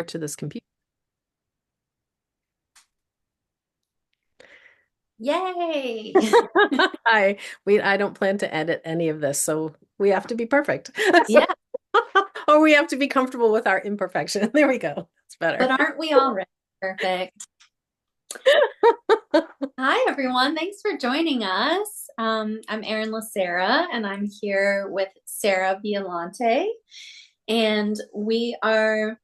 to this computer. Yay! I don't plan to edit any of this, so we have to be perfect. Yeah, Or we have to be comfortable with our imperfection. There we go. It's but better. aren't we all perfect? Hi, everyone. Thanks for joining us. I'm Erin LaCerra, and I'm here with Sara Violante, and we are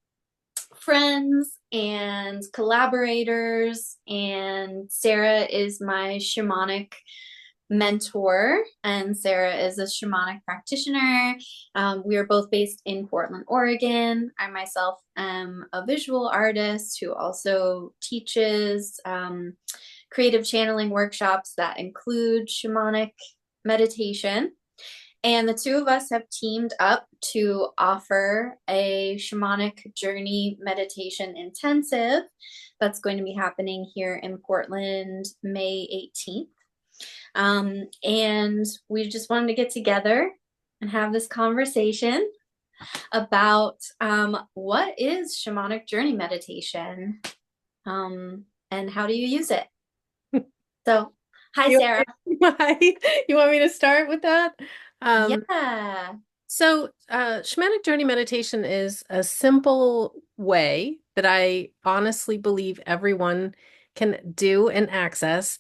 friends and collaborators. And Sara is my shamanic mentor, and Sara is a shamanic practitioner. We are both based in Portland, Oregon. I myself am a visual artist who also teaches creative channeling workshops that include shamanic meditation. And the two of us have teamed up to offer a shamanic journey meditation intensive that's going to be happening here in Portland, May 18th. And we just wanted to get together and have this conversation about what is shamanic journey meditation, and how do you use it. So, hi, You, Sara. you want me to start with that? Um, Yeah. Shamanic Journey Meditation is a simple way that I honestly believe everyone can do and access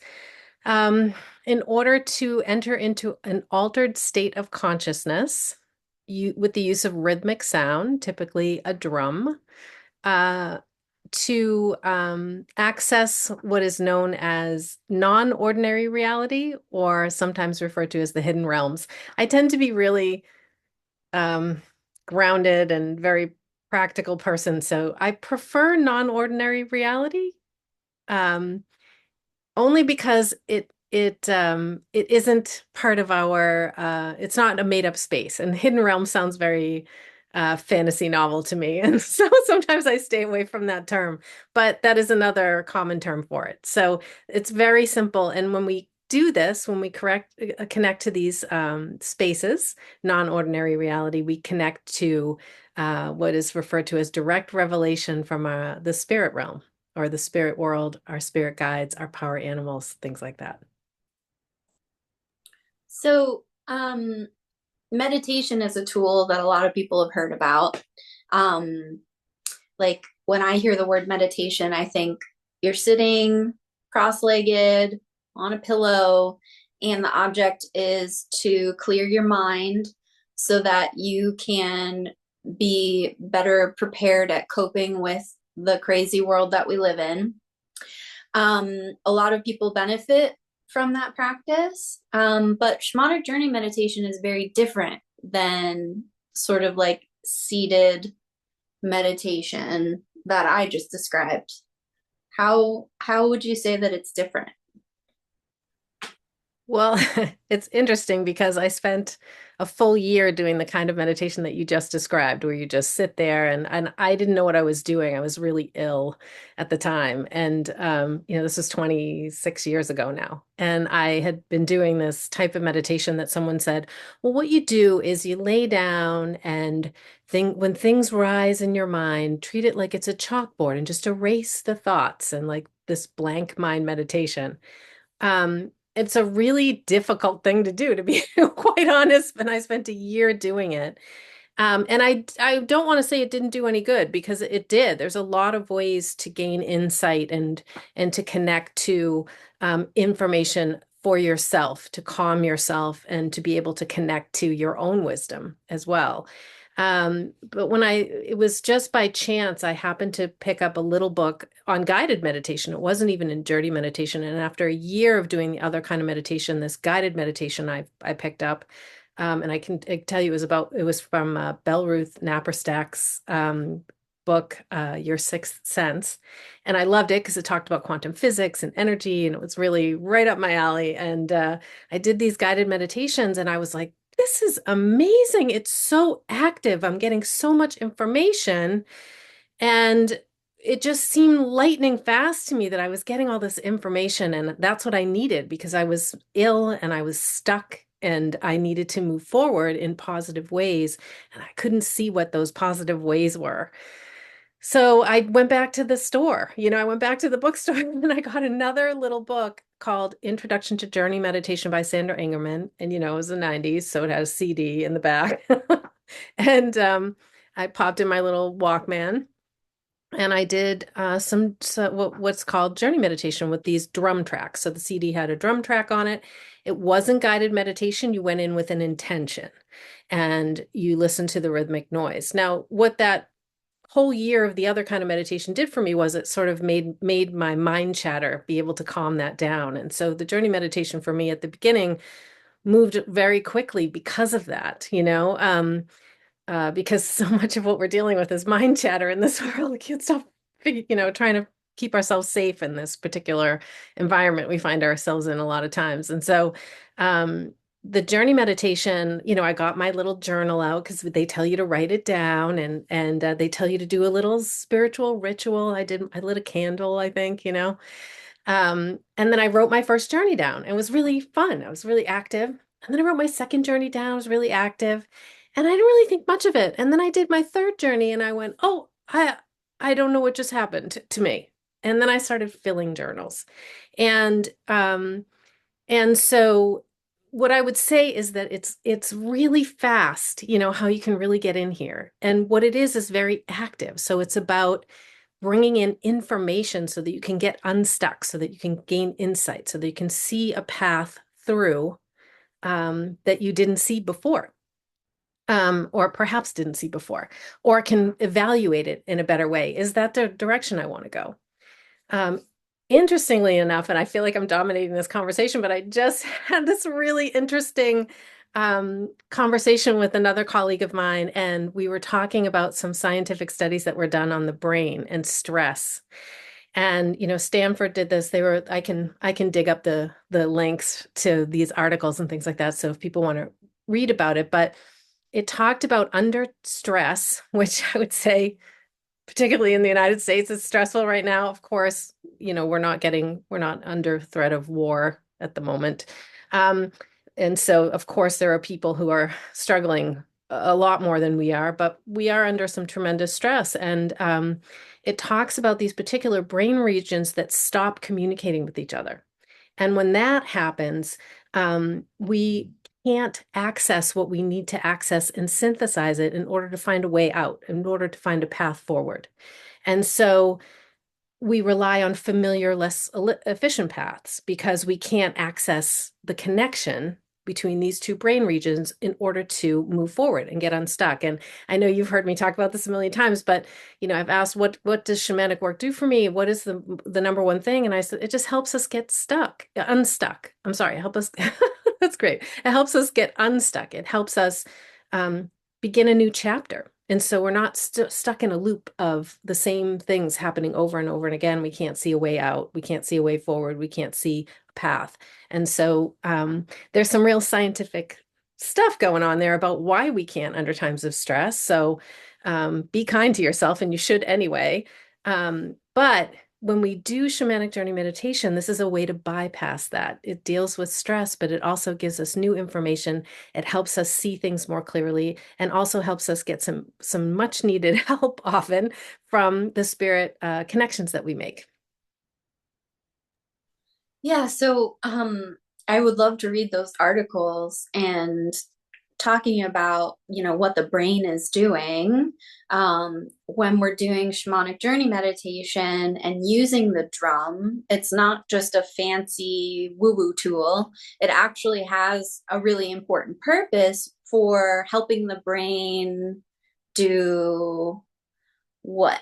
um, in order to enter into an altered state of consciousness with the use of rhythmic sound, typically a drum, uh, to access what is known as non-ordinary reality, or sometimes referred to as the hidden realms. I tend to be really um, grounded and very practical person, so I prefer non-ordinary reality, um, only because it isn't part of our it's not a made up space, and hidden realm sounds very fantasy novel to me, and so sometimes I stay away from that term, but that is another common term for it. So it's very simple, and when we do this, when we connect to these spaces, non-ordinary reality, we connect to what is referred to as direct revelation from the spirit realm or the spirit world, our spirit guides, our power animals, things like that. So, meditation is a tool that a lot of people have heard about. Um, like when I hear the word meditation, I think you're sitting cross-legged on a pillow, and the object is to clear your mind so that you can be better prepared at coping with the crazy world that we live in. A lot of people benefit from that practice, but shamanic journey meditation is very different than sort of like seated meditation that I just described. How would you say that it's different? Well, it's interesting because I spent a full year doing the kind of meditation that you just described, where you just sit there, and I didn't know what I was doing. I was really ill at the time. And this was 26 years ago now. And I had been doing this type of meditation that someone said, well, what you do is you lay down and when things rise in your mind, treat it like it's a chalkboard and just erase the thoughts, and like this blank mind meditation. It's a really difficult thing to do, to be quite honest, and I spent a year doing it. And I don't want to say it didn't do any good, because it did. There's a lot of ways to gain insight and to connect to information for yourself, to calm yourself, and to be able to connect to your own wisdom as well. But it was just by chance, I happened to pick up a little book on guided meditation. It wasn't even in journey meditation. And after a year of doing the other kind of meditation, this guided meditation I picked up, and I tell you, it was from Bell Ruth Naparstak's book, Your Sixth Sense. And I loved it because it talked about quantum physics and energy, and it was really right up my alley. And I did these guided meditations, and I was like, this is amazing. It's so active. I'm getting so much information. And it just seemed lightning fast to me that I was getting all this information. And that's what I needed, because I was ill and I was stuck and I needed to move forward in positive ways. And I couldn't see what those positive ways were. So I went back to the store. I went back to the bookstore and I got another little book called Introduction to Journey Meditation by Sandra Ingerman. And, it was the 90s, so it had a CD in the back. And I popped in my little Walkman and I did what's called journey meditation with these drum tracks. So the CD had a drum track on it. It wasn't guided meditation. You went in with an intention and you listened to the rhythmic noise. Now, what that whole year of the other kind of meditation did for me was it sort of made my mind chatter be able to calm that down. And so the journey meditation for me at the beginning moved very quickly because of that, because so much of what we're dealing with is mind chatter in this world. We can't stop, trying to keep ourselves safe in this particular environment we find ourselves in a lot of times. And so, the journey meditation, I got my little journal out because they tell you to write it down, and they tell you to do a little spiritual ritual. I lit a candle, I think, and then I wrote my first journey down. It was really fun. I was really active. And then I wrote my second journey down. I was really active. And I didn't really think much of it. And then I did my third journey and I went, oh, I don't know what just happened to me. And then I started filling journals. And so what I would say is that it's really fast, how you can really get in here. And what it is very active. So it's about bringing in information so that you can get unstuck, so that you can gain insight, so that you can see a path through that you didn't see before, or perhaps didn't see before, or can evaluate it in a better way. Is that the direction I want to go? Um, Interestingly enough, and I feel like I'm dominating this conversation, but I just had this really interesting conversation with another colleague of mine, and we were talking about some scientific studies that were done on the brain and stress. And Stanford did this. I can dig up the links to these articles and things like that. So if people want to read about it, but it talked about under stress, which I would say particularly in the United States, it's stressful right now. Of course, we're not under threat of war at the moment. Um, and so, of course, there are people who are struggling a lot more than we are, but we are under some tremendous stress. And it talks about these particular brain regions that stop communicating with each other. And when that happens, we can't access what we need to access and synthesize it in order to find a way out, in order to find a path forward. And so we rely on familiar, less efficient paths because we can't access the connection between these two brain regions in order to move forward and get unstuck. And I know you've heard me talk about this a million times, but I've asked what does shamanic work do for me? What is the number one thing? And I said it just helps us get unstuck. I'm sorry, help us. That's great. It helps us get unstuck. It helps us begin a new chapter. And so we're not stuck in a loop of the same things happening over and over and again. We can't see a way out. We can't see a way forward. We can't see a path. And so there's some real scientific stuff going on there about why we can't under times of stress. So be kind to yourself, and you should anyway. But when we do shamanic journey meditation, this is a way to bypass that. It deals with stress, but it also gives us new information. It helps us see things more clearly and also helps us get some much needed help often from the spirit connections that we make. Yeah, so I would love to read those articles and talking about, what the brain is doing when we're doing shamanic journey meditation and using the drum. It's not just a fancy woo-woo tool. It actually has a really important purpose for helping the brain do what?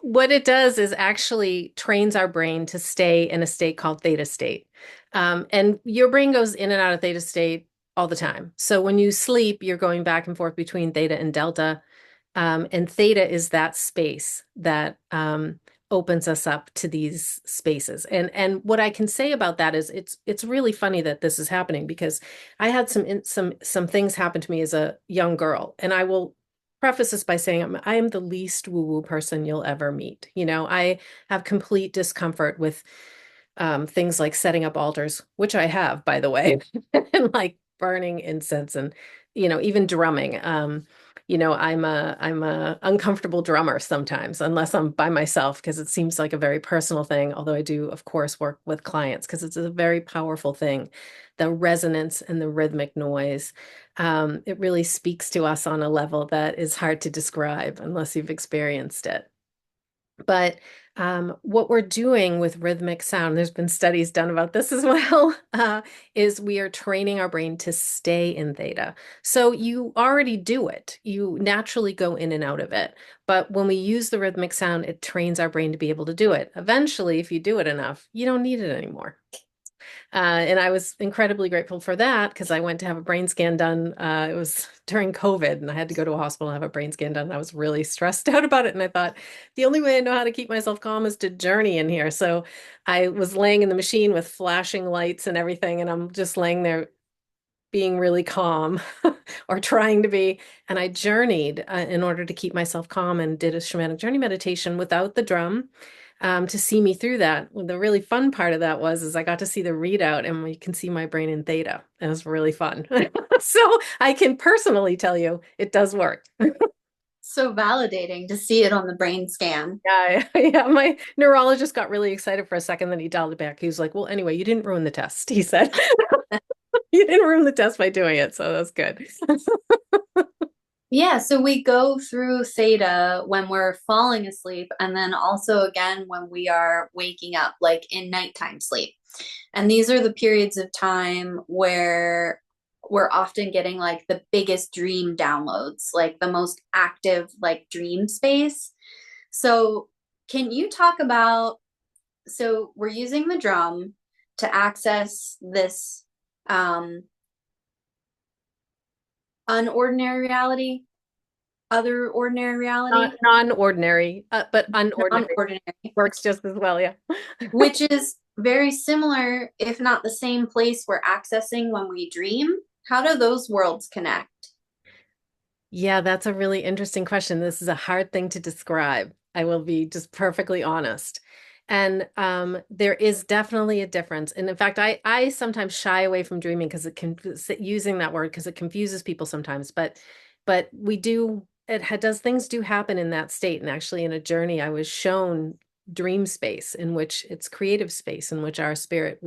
What it does is actually trains our brain to stay in a state called theta state. And your brain goes in and out of theta state all the time. So when you sleep, you're going back and forth between theta and delta. And theta is that space that opens us up to these spaces. And what I can say about that is it's really funny that this is happening because I had some things happen to me as a young girl, and I will preface this by saying I am the least woo-woo person you'll ever meet. I have complete discomfort with things like setting up altars, which I have, by the way, and like burning incense and, even drumming. I'm a uncomfortable drummer sometimes, unless I'm by myself, because it seems like a very personal thing. Although I do, of course, work with clients because it's a very powerful thing. The resonance and the rhythmic noise, it really speaks to us on a level that is hard to describe unless you've experienced it. But what we're doing with rhythmic sound, there's been studies done about this as well, is we are training our brain to stay in theta. So you already do it. You naturally go in and out of it. But when we use the rhythmic sound, it trains our brain to be able to do it. Eventually, if you do it enough, you don't need it anymore. And I was incredibly grateful for that because I went to have a brain scan done. It was during COVID, and I had to go to a hospital and have a brain scan done. I was really stressed out about it. And I thought, the only way I know how to keep myself calm is to journey in here. So I was laying in the machine with flashing lights and everything. And I'm just laying there being really calm or trying to be. And I journeyed in order to keep myself calm and did a shamanic journey meditation without the drum to see me through that. Well, the really fun part of that was is I got to see the readout and we can see my brain in theta. It was really fun. So I can personally tell you it does work. So validating to see it on the brain scan. Yeah, yeah. My neurologist got really excited for a second, then he dialed it back. He was like, "Well, anyway, you didn't ruin the test," he said. You didn't ruin the test by doing it, so that's good. Yeah, so we go through theta when we're falling asleep, and then also again when we are waking up, like in nighttime sleep. And these are the periods of time where we're often getting like the biggest dream downloads, like the most active, like dream space. So, can you talk about? So, we're using the drum to access this um, unordinary reality, other ordinary reality, Not non-ordinary, but unordinary non-ordinary, works just as well, yeah. which is very similar, if not the same place we're accessing when we dream. How do those worlds connect? Yeah, that's a really interesting question. This is a hard thing to describe. I will be just perfectly honest. And there is definitely a difference. And in fact, I sometimes shy away from dreaming because it can using that word because it confuses people sometimes. But we do does things do happen in that state. And actually, in a journey, I was shown dream space in which it's creative space in which our spirit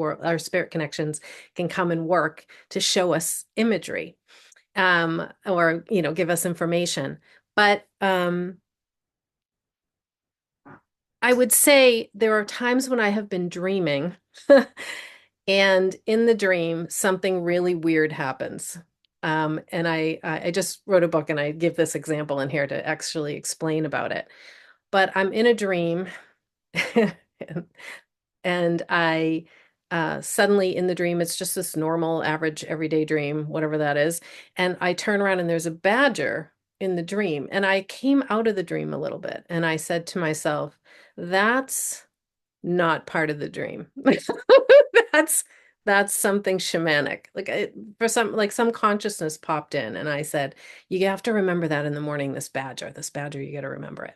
connections can come and work to show us imagery or give us information. But I would say there are times when I have been dreaming, and in the dream, something really weird happens. And I just wrote a book, and I give this example in here to actually explain about it. But I'm in a dream, and I suddenly in the dream, it's just this normal, average, everyday dream, whatever that is. And I turn around and there's a badger in the dream. And I came out of the dream a little bit and I said to myself, that's not part of the dream. That's that's something shamanic. For some consciousness popped in and I said, you have to remember that in the morning, this badger, you got to remember it.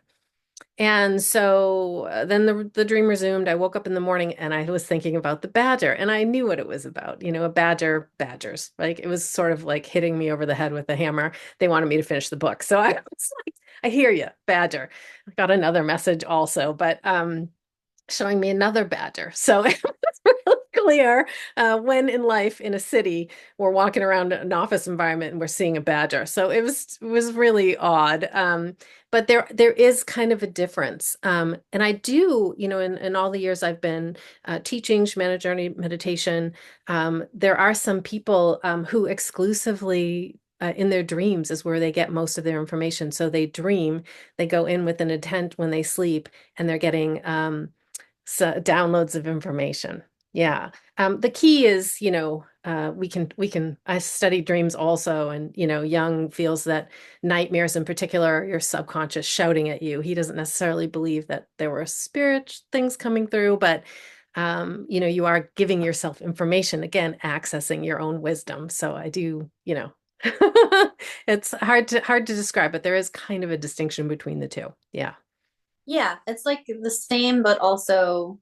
And so then the dream resumed. I woke up in the morning and I was thinking about the badger and I knew what it was about. A badger, badgers. Like it was sort of like hitting me over the head with a hammer. They wanted me to finish the book. So I was like, I hear you, badger. I got another message also, but showing me another badger. So it was really clear when in life in a city we're walking around an office environment and we're seeing a badger. So it was really odd. But there is kind of a difference. And I do, in all the years I've been teaching Shamanic Journey Meditation, there are some people who exclusively in their dreams is where they get most of their information. So they dream, they go in with an intent when they sleep, and they're getting so downloads of information. Yeah. The key is, I study dreams also, and, Jung feels that nightmares in particular are your subconscious shouting at you. He doesn't necessarily believe that there were spirit things coming through, but, you are giving yourself information, again, accessing your own wisdom. So I do, it's hard to describe, but there is kind of a distinction between the two. Yeah. Yeah, it's like the same, but also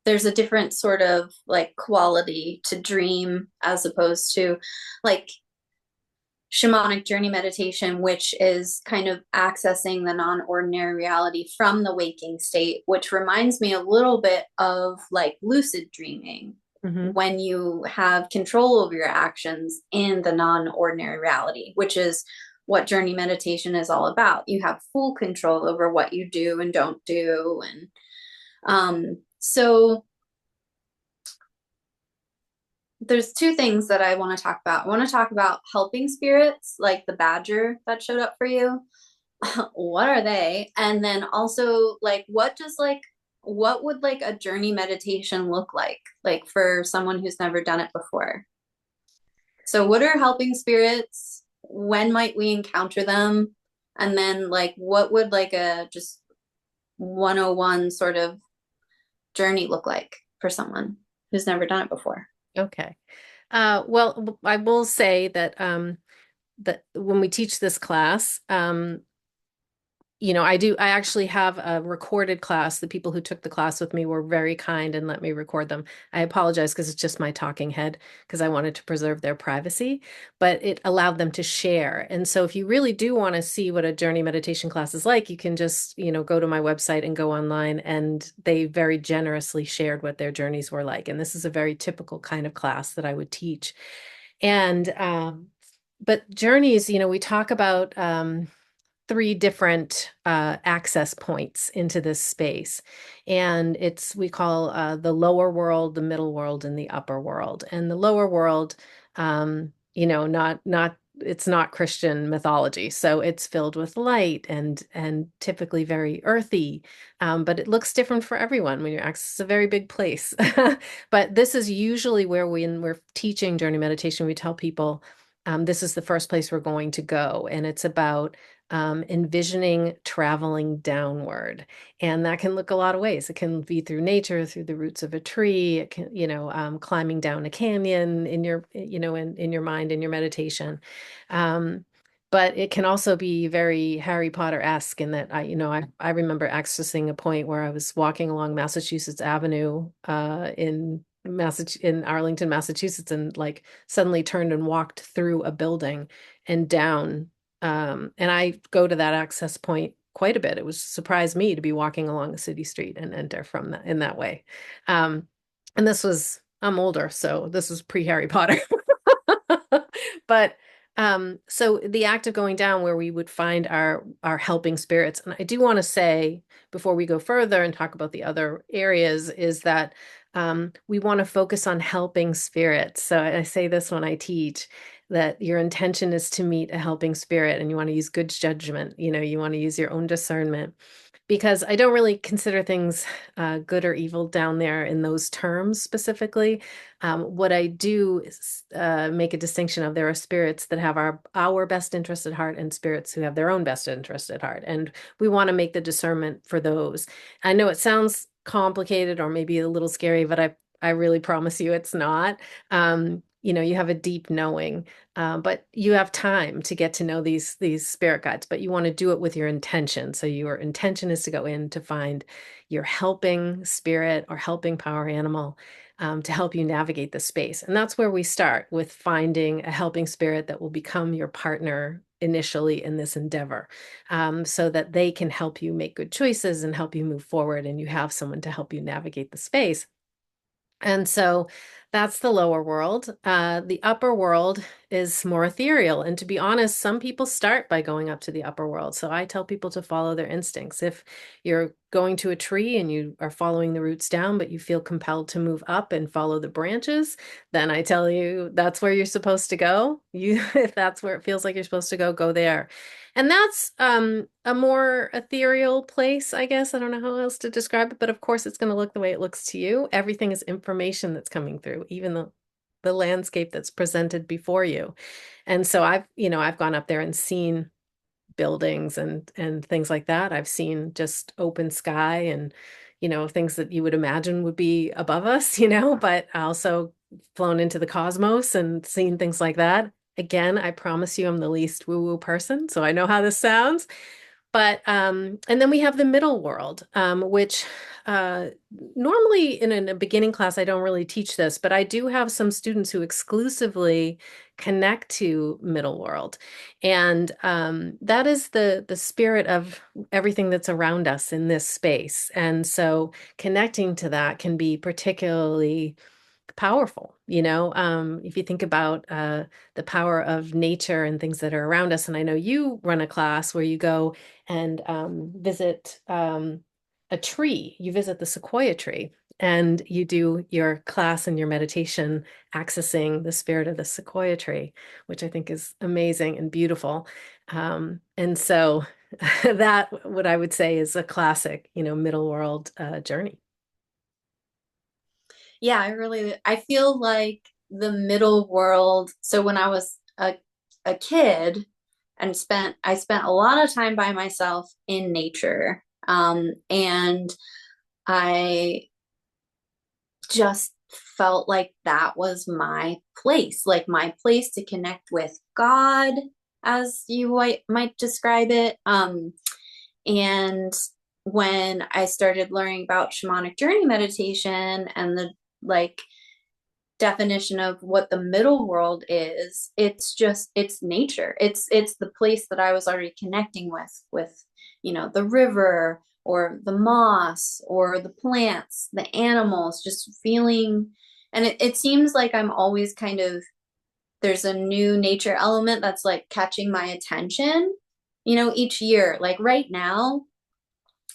there's a different sort of like quality to dream as opposed to like Shamanic Journey Meditation, which is kind of accessing the non ordinary reality from the waking state, which reminds me a little bit of like lucid dreaming Hmm. when you have control over your actions in the non ordinary reality, which is what journey meditation is all about. You have full control over what you do and don't do. And so there's two things that I want to talk about. I want to talk about helping spirits, like the badger that showed up for you. What are they? And then also like what would like a journey meditation look like for someone who's never done it before? So what are helping spirits? When might we encounter them? And then like what would like a just 101 sort of journey look like for someone who's never done it before? Okay. Well, I will say that that when we teach this class, I actually have a recorded class. The people who took the class with me were very kind and let me record them. I apologize because it's just my talking head because I wanted to preserve their privacy, but it allowed them to share. And so if you really do want to see what a journey meditation class is like, you can just, go to my website and go online, and they very generously shared what their journeys were like. And this is a very typical kind of class that I would teach. And but journeys, we talk about three different access points into this space. And we call the lower world, the middle world, and the upper world. And the lower world, it's not Christian mythology. So it's filled with light and typically very earthy. But it looks different for everyone when you're access a very big place. But this is usually where when we're teaching journey meditation, we tell people this is the first place we're going to go. And it's about envisioning traveling downward. And that can look a lot of ways. It can be through nature, through the roots of a tree. It can, climbing down a canyon in your, in your mind, in your meditation. Um, but it can also be very Harry Potter-esque in that I remember accessing a point where I was walking along Massachusetts Avenue in Arlington, Massachusetts, and like suddenly turned and walked through a building and down. And I go to that access point quite a bit. It was surprised me to be walking along a city street and enter from that in that way. And I'm older, so this was pre-Harry Potter. But so the act of going down where we would find our helping spirits, and I do want to say before we go further and talk about the other areas, is that we want to focus on helping spirits. So I say this when I teach, that your intention is to meet a helping spirit, and you want to use good judgment. You want to use your own discernment, because I don't really consider things good or evil down there in those terms specifically. What I do is make a distinction of there are spirits that have our best interest at heart and spirits who have their own best interest at heart. And we want to make the discernment for those. I know it sounds complicated or maybe a little scary, but I really promise you it's not. You have a deep knowing, but you have time to get to know these spirit guides, but you want to do it with your intention. So your intention is to go in to find your helping spirit or helping power animal, to help you navigate the space. And that's where we start, with finding a helping spirit that will become your partner initially in this endeavor, so that they can help you make good choices and help you move forward, and you have someone to help you navigate the space. And so that's the lower world. The upper world is more ethereal. And to be honest, some people start by going up to the upper world. So I tell people to follow their instincts. If you're going to a tree and you are following the roots down, but you feel compelled to move up and follow the branches, then I tell you that's where you're supposed to go. If that's where it feels like you're supposed to go, go there. And that's a more ethereal place, I guess. I don't know how else to describe it, but of course it's going to look the way it looks to you. Everything is information that's coming through, even the landscape that's presented before you. And so I've gone up there and seen buildings and things like that. I've seen just open sky and things that you would imagine would be above us, but I also flown into the cosmos and seen things like that. Again, I promise you I'm the least woo-woo person, so I know how this sounds. But and then we have the middle world, which normally in a beginning class I don't really teach this, but I do have some students who exclusively connect to middle world, and that is the spirit of everything that's around us in this space. And so connecting to that can be particularly powerful. If you think about the power of nature and things that are around us. And I know you run a class where you go and visit a tree. You visit the sequoia tree and you do your class and your meditation accessing the spirit of the sequoia tree, which I think is amazing and beautiful. And so that, what I would say, is a classic, middle world journey. Yeah, I feel like the middle world. So when I was a kid and I spent a lot of time by myself in nature. And I just felt like that was my place, like my place to connect with God, as you might describe it. And when I started learning about shamanic journey meditation and the like definition of what the middle world is, it's nature. It's the place that I was already connecting with the river or the moss or the plants, the animals, just feeling. And it seems like I'm always kind of, there's a new nature element that's like catching my attention, each year. Like right now,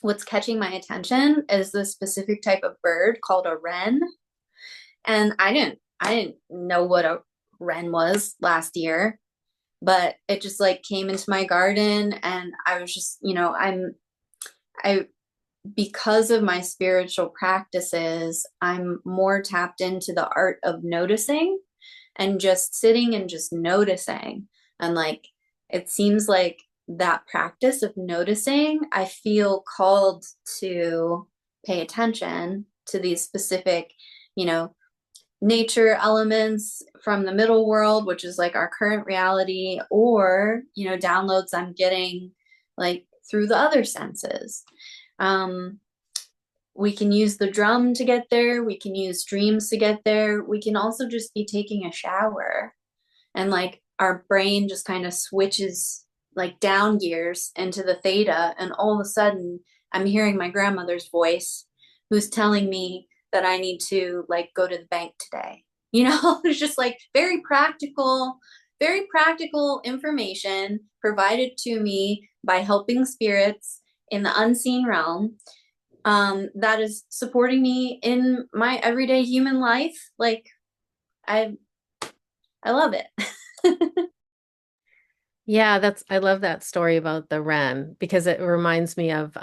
what's catching my attention is this specific type of bird called a wren. And I didn't know what a wren was last year, but it just like came into my garden, and I was just, I because of my spiritual practices, I'm more tapped into the art of noticing and just sitting and just noticing. And like, it seems like that practice of noticing, I feel called to pay attention to these specific, you know, nature elements from the middle world, which is like our current reality, or, downloads I'm getting like through the other senses. Um, we can use the drum to get there. We can use dreams to get there. We can also just be taking a shower, and like our brain just kind of switches like down gears into the theta. And all of a sudden, I'm hearing my grandmother's voice who's telling me that I need to like go to the bank today. It's just like very practical information provided to me by helping spirits in the unseen realm, that is supporting me in my everyday human life. Like I I love it. Yeah, I love that story about the wren because it reminds me of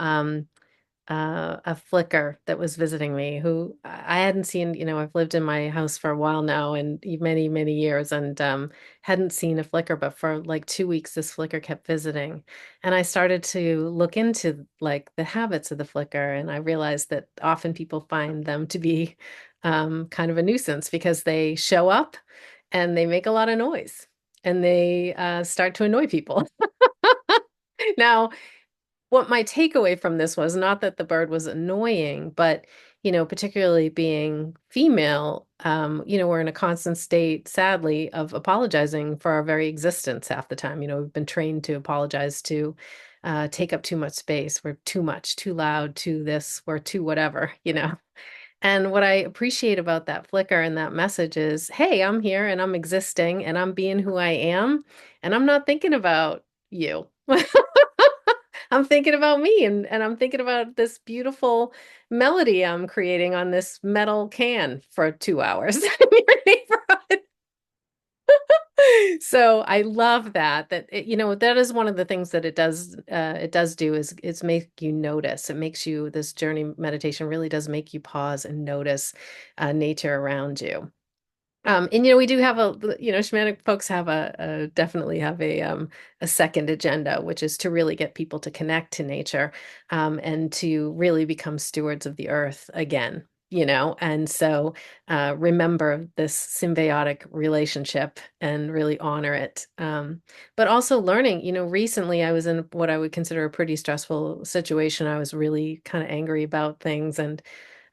a flicker that was visiting me who I hadn't seen. I've lived in my house for a while now and many, many years, and hadn't seen a flicker, but for like 2 weeks, this flicker kept visiting. And I started to look into like the habits of the flicker, and I realized that often people find them to be kind of a nuisance because they show up and they make a lot of noise and they start to annoy people. Now, what my takeaway from this was not that the bird was annoying, but particularly being female, we're in a constant state, sadly, of apologizing for our very existence half the time. We've been trained to apologize to take up too much space. We're too much, too loud, too this, we're too whatever. And what I appreciate about that flicker and that message is, hey, I'm here and I'm existing and I'm being who I am, and I'm not thinking about you. I'm thinking about me, and I'm thinking about this beautiful melody I'm creating on this metal can for 2 hours in your neighborhood. So I love that is one of the things that it does do is make you notice. It makes you, this journey meditation really does make you pause and notice nature around you. And we do have shamanic folks have definitely have a second agenda, which is to really get people to connect to nature, and to really become stewards of the earth again. and so remember this symbiotic relationship and really honor it. But also learning, recently I was in what I would consider a pretty stressful situation. I was really kind of angry about things, and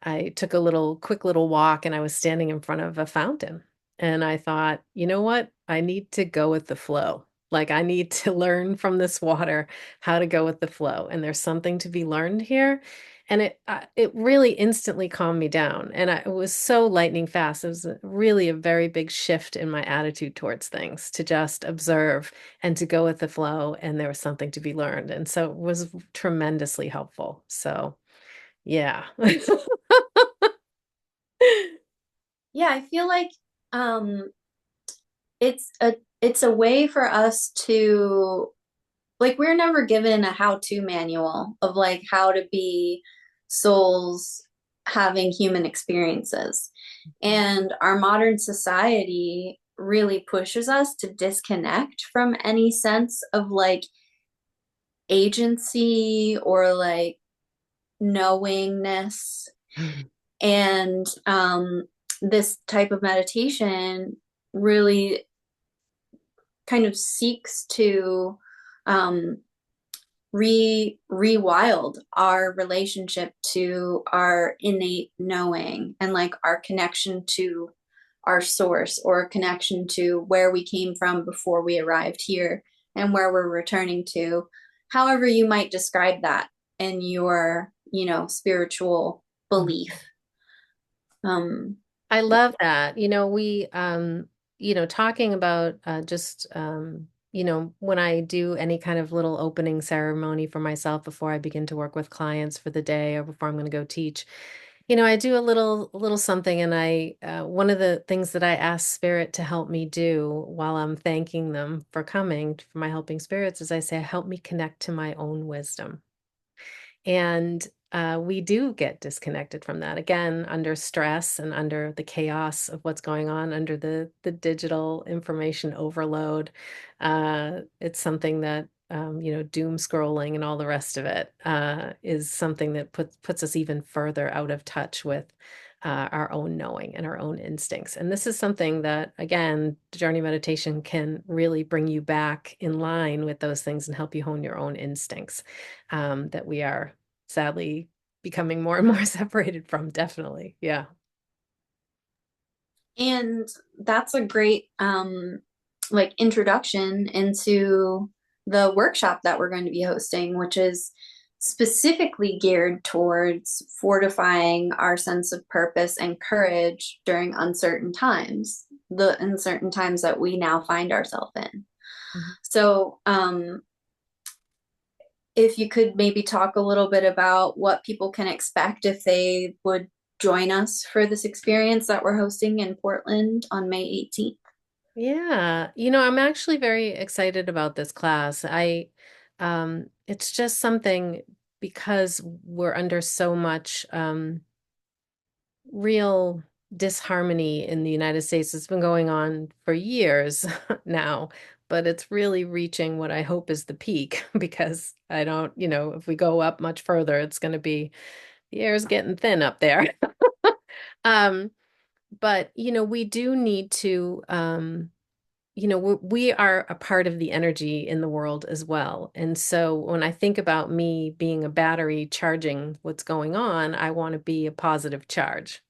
I took a quick little walk, and I was standing in front of a fountain. And I thought, you know what? I need to go with the flow. Like, I need to learn from this water how to go with the flow. And there's something to be learned here. And it really instantly calmed me down. And it was so lightning fast. It was really a very big shift in my attitude towards things, to just observe and to go with the flow. And there was something to be learned. And so it was tremendously helpful. So, yeah. Yeah, I feel like um it's a way for us to, like, we're never given a how-to manual of like how to be souls having human experiences. And our modern society really pushes us to disconnect from any sense of like agency or like knowingness. And this type of meditation really kind of seeks to um, rewild our relationship to our innate knowing and like our connection to our source, or connection to where we came from before we arrived here and where we're returning to, however you might describe that in your, spiritual belief. um I love that. Talking about just, when I do any kind of little opening ceremony for myself before I begin to work with clients for the day or before I'm going to go teach, I do a little something. And one of the things that I ask spirit to help me do while I'm thanking them for coming, for my helping spirits, is I say, help me connect to my own wisdom. And we do get disconnected from that again under stress and under the chaos of what's going on, under the digital information overload. It's something that doom scrolling and all the rest of it is something that puts us even further out of touch with our own knowing and our own instincts. And this is something that, again, journey meditation can really bring you back in line with those things and help you hone your own instincts, that we are sadly becoming more and more separated from. Definitely. Yeah. And that's a great like introduction into the workshop that we're going to be hosting, which is specifically geared towards fortifying our sense of purpose and courage during uncertain times, the uncertain times that we now find ourselves in. Mhm. So, if you could maybe talk a little bit about what people can expect if they would join us for this experience that we're hosting in Portland on May 18th. Yeah. I'm actually very excited about this class. It's just something, because we're under so much real disharmony in the United States. It's been going on for years now, but it's really reaching what I hope is the peak because I don't, if we go up much further, it's going to be, the air's getting thin up there. Um, but we do need to, we are a part of the energy in the world as well. And so when I think about me being a battery charging what's going on, I want to be a positive charge.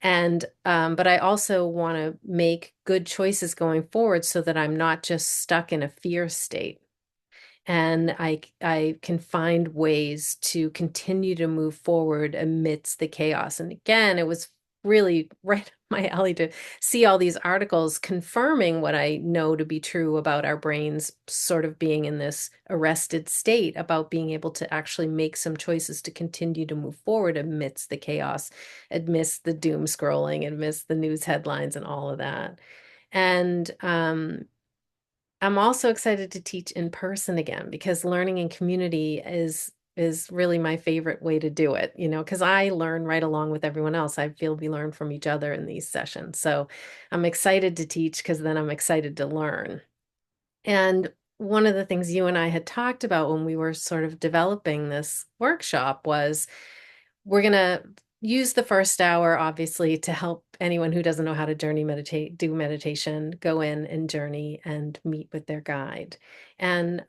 And but I also want to make good choices going forward so that I'm not just stuck in a fear state, and I can find ways to continue to move forward amidst the chaos. And again, it was really right up my alley to see all these articles confirming what I know to be true about our brains sort of being in this arrested state, about being able to actually make some choices to continue to move forward amidst the chaos, amidst the doom scrolling, amidst the news headlines and all of that. And I'm also excited to teach in person again, because learning in community is really my favorite way to do it, because I learn right along with everyone else. I feel we learn from each other in these sessions. So I'm excited to teach because then I'm excited to learn. And one of the things you and I had talked about when we were sort of developing this workshop was we're going to use the first hour, obviously, to help anyone who doesn't know how to do meditation, go in and journey and meet with their guide. And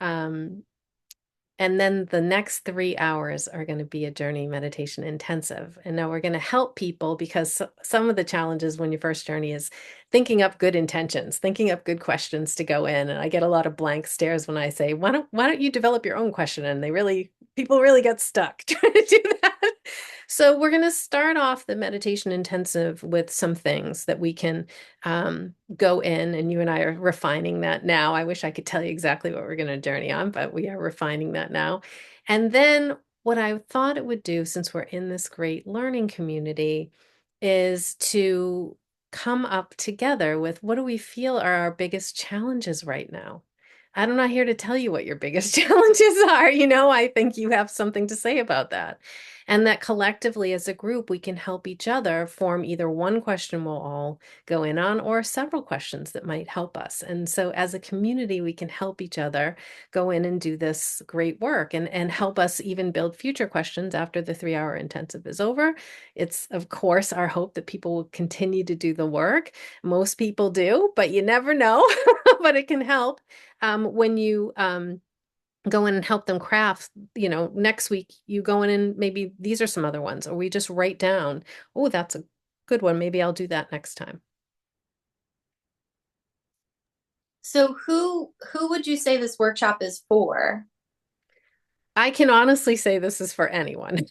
and then the next 3 hours are going to be a journey meditation intensive. And now we're going to help people because some of the challenges when you first journey is thinking up good intentions, thinking up good questions to go in. And I get a lot of blank stares when I say, why don't you develop your own question? And people really get stuck trying to do that. So we're going to start off the meditation intensive with some things that we can go in, and you and I are refining that now. I wish I could tell you exactly what we're going to journey on, but we are refining that now. And then what I thought it would do, since we're in this great learning community, is to come up together with what do we feel are our biggest challenges right now. I'm not here to tell you what your biggest challenges are. I think you have something to say about that. And that collectively as a group, we can help each other form either one question we'll all go in on or several questions that might help us. And so as a community, we can help each other go in and do this great work and help us even build future questions after the 3 hour intensive is over. It's, of course, our hope that people will continue to do the work. Most people do, but you never know, but it can help when you go in and help them craft, next week you go in and maybe these are some other ones, or we just write down, oh, that's a good one. Maybe I'll do that next time. So who would you say this workshop is for? I can honestly say this is for anyone.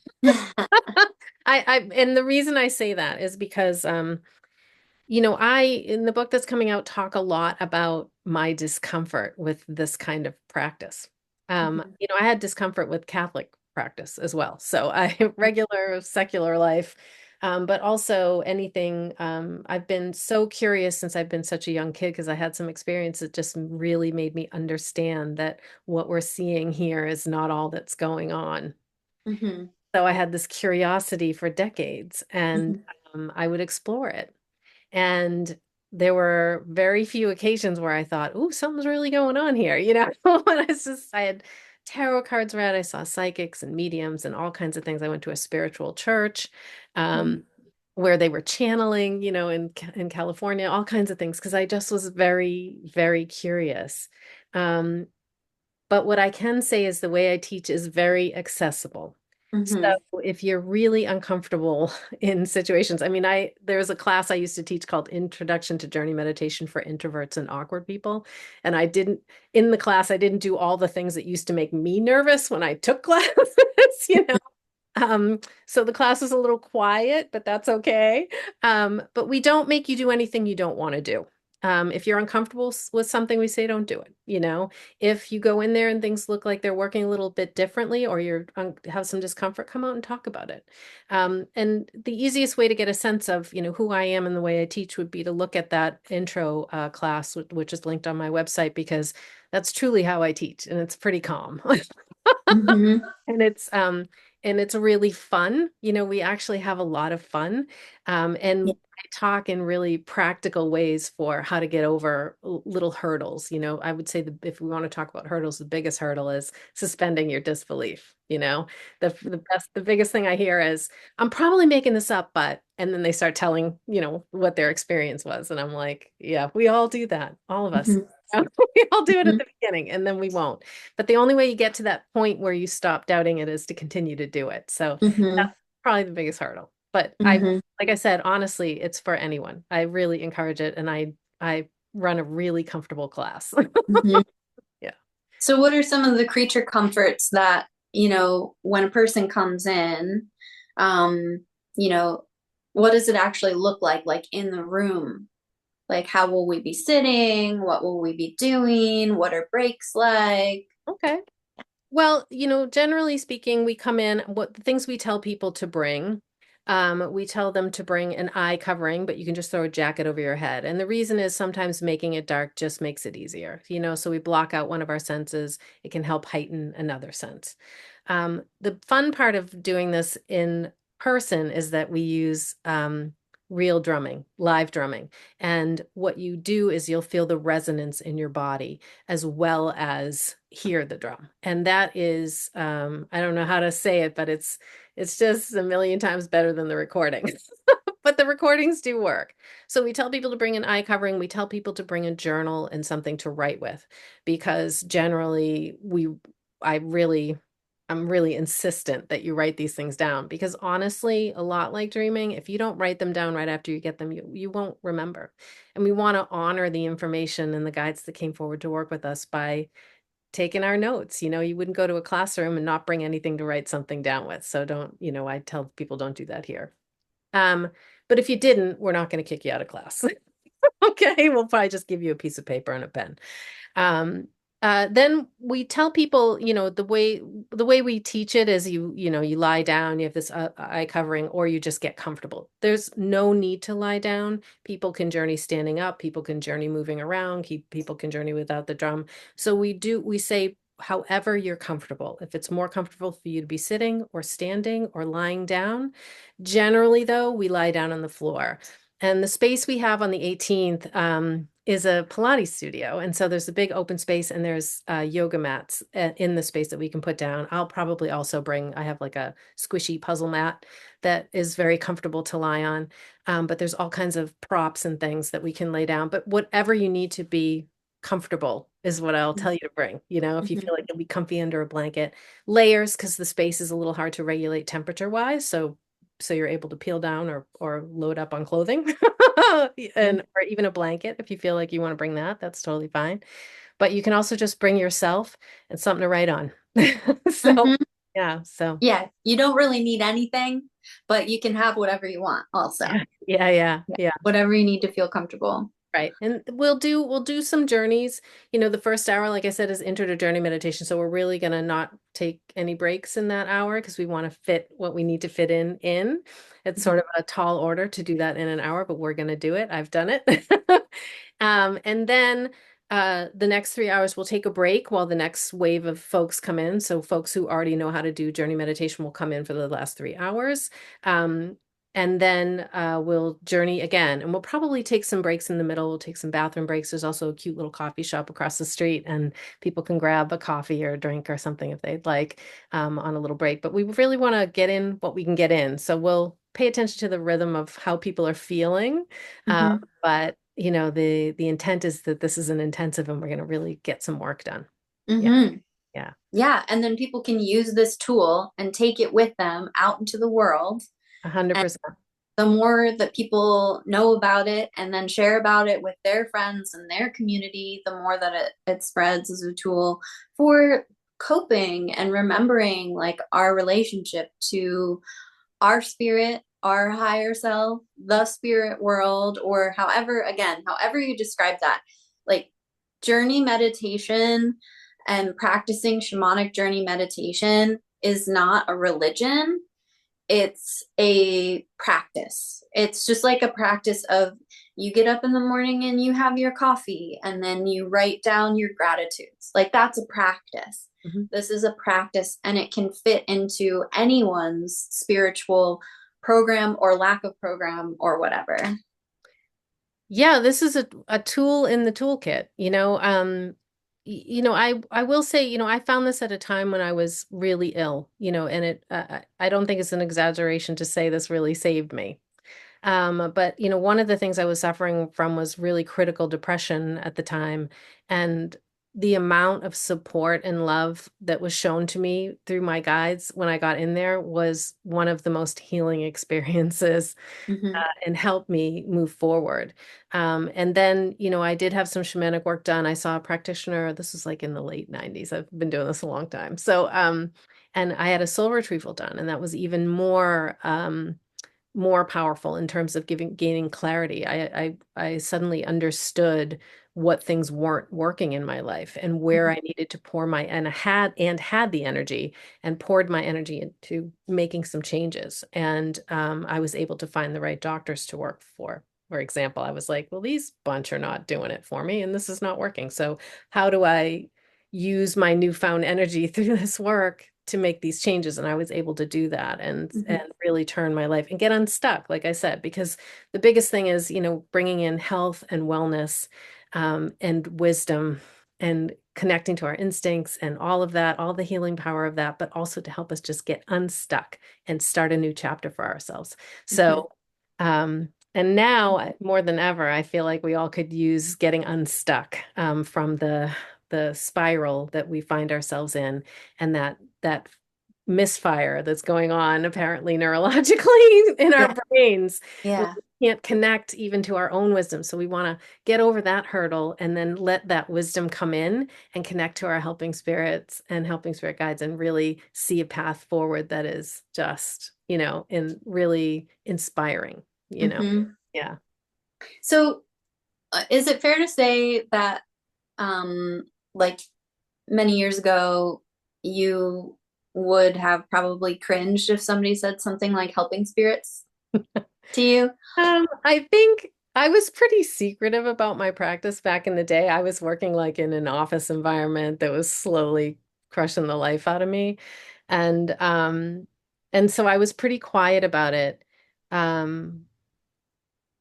And the reason I say that is because I, in the book that's coming out, talk a lot about my discomfort with this kind of practice. Mhm, I had discomfort with Catholic practice as well. So I regular secular life, but also anything. I've been so curious since I've been such a young kid because I had some experience that just really made me understand that what we're seeing here is not all that's going on. mhm, So I had this curiosity for decades, and mhm, I would explore it. And there were very few occasions where I thought, "Ooh, something's really going on here." When I had tarot cards read, I saw psychics and mediums and all kinds of things. I went to a spiritual church, mhm, um, where they were channeling, in California, all kinds of things, because I just was very, very curious. Um, but what I can say is the way I teach is very accessible. So mhm, if you're really uncomfortable in situations, I mean, there was a class I used to teach called Introduction to Journey Meditation for Introverts and Awkward People. And in the class, I didn't do all the things that used to make me nervous when I took classes, you know. So the class is a little quiet, but that's okay. But we don't make you do anything you don't want to do. If you're uncomfortable with something, we say don't do it. If you go in there and things look like they're working a little bit differently, or have some discomfort, come out and talk about it. And the easiest way to get a sense of, who I am and the way I teach would be to look at that intro class, which is linked on my website, because that's truly how I teach, and it's pretty calm. mhm, And it's really fun. We actually have a lot of fun. yeah, And I talk in really practical ways for how to get over little hurdles. I would say if we want to talk about hurdles, the biggest hurdle is suspending your disbelief. The biggest thing I hear is, I'm probably making this up, but, and then they start telling, what their experience was. And I'm like, yeah, we all do that. All of us. mhm, We all do it at mhm, the beginning and then we won't. But the only way you get to that point where you stop doubting it is to continue to do it. So mhm, that's probably the biggest hurdle. But mhm, like I said, honestly, it's for anyone. I really encourage it, and I run a really comfortable class. mhm. Yeah. So what are some of the creature comforts that, when a person comes in, um, you know, what does it actually look like in the room? Like, how will we be sitting? What will we be doing? What are breaks like? Okay. Well, generally speaking, we come in, what the things we tell people to bring. We tell them to bring an eye covering, but you can just throw a jacket over your head. And the reason is sometimes making it dark just makes it easier, so we block out one of our senses. It can help heighten another sense. The fun part of doing this in person is that we use real drumming, live drumming. And what you do is you'll feel the resonance in your body as well as hear the drum. And that is, I don't know how to say it, but it's just a million times better than the recordings. But the recordings do work. So we tell people to bring an eye covering. We tell people to bring a journal and something to write with, because generally I really, I'm really insistent that you write these things down, because honestly, a lot like dreaming, if you don't write them down right after you get them, you won't remember. And we want to honor the information and the guides that came forward to work with us by taking our notes. You wouldn't go to a classroom and not bring anything to write something down with. So don't, I tell people don't do that here. Um, but if you didn't, we're not going to kick you out of class. Okay, we'll probably just give you a piece of paper and a pen. Um, then we tell people, the way we teach it is you lie down, you have this eye covering, or you just get comfortable. There's no need to lie down. People can journey standing up, people can journey moving around, people can journey without the drum. So we say, however you're comfortable. If it's more comfortable for you to be sitting or standing or lying down, generally though, we lie down on the floor. And the space we have on the 18th is a Pilates studio. And so there's a big open space, and there's yoga mats in the space that we can put down. I'll probably also I have like a squishy puzzle mat that is very comfortable to lie on. But there's all kinds of props and things that we can lay down. But whatever you need to be comfortable is what I'll tell you to bring. If you Mhm. feel like you'll be comfy under a blanket, layers, because the space is a little hard to regulate temperature wise. So you're able to peel down or load up on clothing Mhm. and or even a blanket if you feel like you want to bring that, that's totally fine. But you can also just bring yourself and something to write on. So Mhm. yeah, so Yeah, you don't really need anything, but you can have whatever you want also. yeah, yeah, yeah, Yeah. yeah. Whatever you need to feel comfortable. Right. And we'll do some journeys. The first hour, like I said, is intro to journey meditation. So we're really gonna not take any breaks in that hour, because we want to fit what we need to fit in. It's Mhm. sort of a tall order to do that in an hour, but we're gonna do it. I've done it. And then the next 3 hours we'll take a break while the next wave of folks come in. So folks who already know how to do journey meditation will come in for the last 3 hours. And then we'll journey again, and we'll probably take some breaks in the middle. We'll take some bathroom breaks. There's also a cute little coffee shop across the street, and people can grab a coffee or a drink or something if they'd like on a little break. But we really want to get in what we can get in. So we'll pay attention to the rhythm of how people are feeling. Uh, Mhm. but the intent is that this is an intensive, and we're going to really get some work done. Yeah, Mhm. yeah, Yeah, and then people can use this tool and take it with them out into the world. 100%. The more that people know about it and then share about it with their friends and their community, the more that it spreads as a tool for coping and remembering like our relationship to our spirit, our higher self, the spirit world, or however you describe that. Like journey meditation and practicing shamanic journey meditation is not a religion, it's a practice. It's just like a practice of you get up in the morning and you have your coffee and then you write down your gratitudes. Like that's a practice. Mhm. This is a practice and it can fit into anyone's spiritual program or lack of program or whatever. Yeah, this is a tool in the toolkit. I will say, I found this at a time when I was really ill, and I don't think it's an exaggeration to say this really saved me. But one of the things I was suffering from was really critical depression at the time, and the amount of support and love that was shown to me through my guides when I got in there was one of the most healing experiences, Mm-hmm. and helped me move forward. And then, I did have some shamanic work done. I saw a practitioner. This was like in the late 90s. I've been doing this a long time. So, and I had a soul retrieval done, and that was even more powerful in terms of gaining clarity. I suddenly understood what things weren't working in my life, and where I needed to pour my and had the energy, and poured my energy into making some changes. And I was able to find the right doctors to work for. For example, I was like, well, these bunch are not doing it for me, and this is not working. So how do I use my newfound energy through this work to make these changes, and I was able to do that and Hmm. really turn my life and get unstuck, like I said, because the biggest thing is, bringing in health and wellness, and wisdom and connecting to our instincts and all of that, all the healing power of that, but also to help us just get unstuck and start a new chapter for ourselves. Hmm. So, and now more than ever, I feel like we all could use getting unstuck, from the spiral that we find ourselves in, and that misfire that's going on apparently neurologically in our Yeah. brains, where Yeah. we can't connect even to our own wisdom. So we want to get over that hurdle and then let that wisdom come in and connect to our helping spirits and helping spirit guides and really see a path forward that is just, in really inspiring, you know. Hmm. Yeah. So, is it fair to say that, um, like many years ago, you would have probably cringed if somebody said something like helping spirits to you? I think I was pretty secretive about my practice back in the day. I was working like in an office environment that was slowly crushing the life out of me. And and so I was pretty quiet about it. Um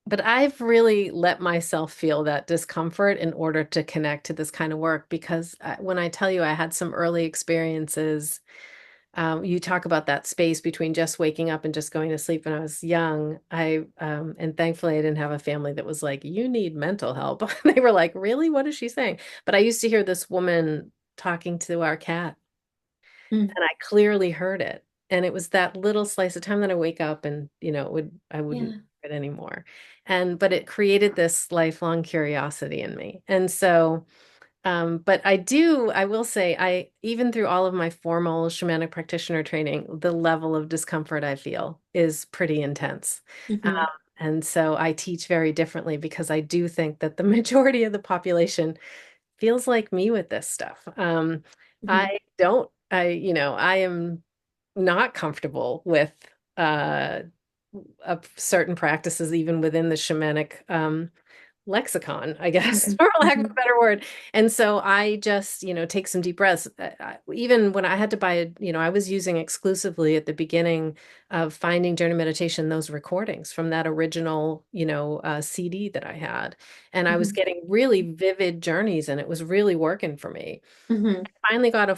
but I've really let myself feel that discomfort in order to connect to this kind of work because when I tell you I had some early experiences, you talk about that space between just waking up and just going to sleep when I was young. And thankfully I didn't have a family that was like, you need mental help. They were like, really? What is she saying? But I used to hear this woman talking to our cat, Mm. and I clearly heard it. And it was that little slice of time that I wake up and, I wouldn't Yeah. hear it anymore. But it created this lifelong curiosity in me. And so, but I will say, even through all of my formal shamanic practitioner training, the level of discomfort I feel is pretty intense. Um, Hmm. and so I teach very differently because I do think that the majority of the population feels like me with this stuff. Hmm. I don't, I am not comfortable with uh, certain practices, even within the shamanic lexicon, I guess, Hmm. for lack of Hmm. a better word. And so I just, take some deep breaths. Even when I had to buy I was using exclusively at the beginning of finding Journey Meditation, those recordings from that original, CD that I had. And I was Hmm. getting really vivid journeys and it was really working for me. Hmm. Finally got a